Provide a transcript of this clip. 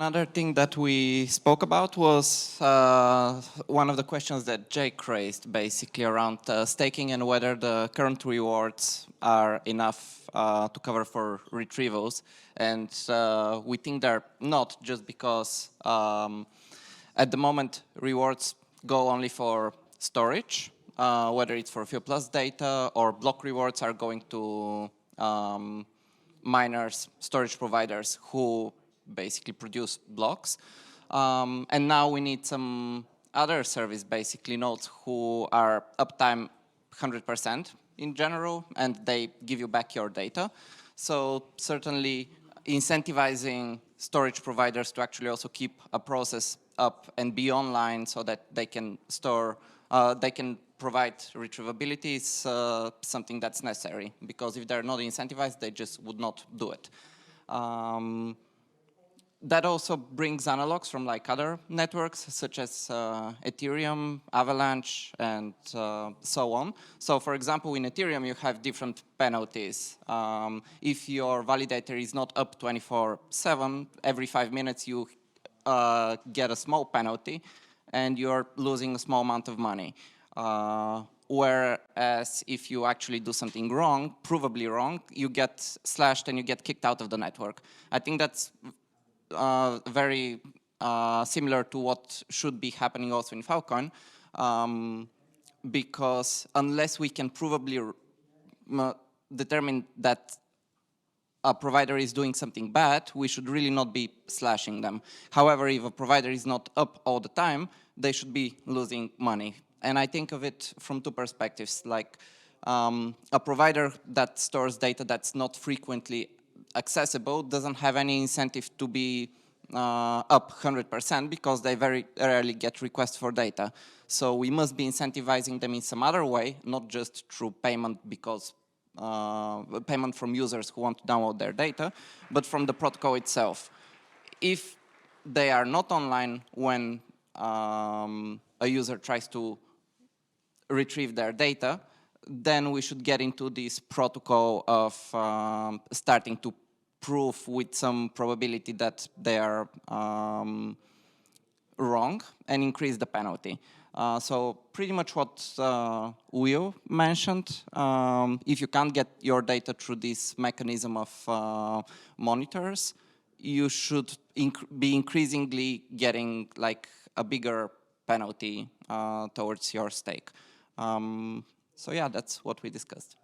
Another thing that we spoke about was one of the questions that Jake raised, basically around staking and whether the current rewards are enough to cover for retrievals. And we think they're not, just because at the moment rewards go only for storage, whether it's for few plus data, or block rewards are going to miners, storage providers who basically produce blocks. And now we need some other service, basically nodes, who are uptime 100% in general, and they give you back your data. So certainly incentivizing storage providers to actually also keep a process up and be online so that they can store, they can provide retrievability is something that's necessary, because if they're not incentivized, they just would not do it. That also brings analogs from like other networks, such as Ethereum, Avalanche, and so on. So for example, in Ethereum, you have different penalties. If your validator is not up 24/7, every 5 minutes you get a small penalty, and you're losing a small amount of money. Whereas if you actually do something wrong, provably wrong, you get slashed and you get kicked out of the network. I think that's very similar to what should be happening also in Filecoin, because unless we can provably determine that a provider is doing something bad, we should really not be slashing them. However, if a provider is not up all the time, they should be losing money. And I think of it from two perspectives, like a provider that stores data that's not frequently accessible doesn't have any incentive to be up 100%, because they very rarely get requests for data. So we must be incentivizing them in some other way, not just through payment, because payment from users who want to download their data, but from the protocol itself. If they are not online when a user tries to retrieve their data, then we should get into this protocol of starting to prove with some probability that they are wrong and increase the penalty. So pretty much what Will mentioned, if you can't get your data through this mechanism of monitors, you should be increasingly getting like a bigger penalty towards your stake. So yeah, that's what we discussed.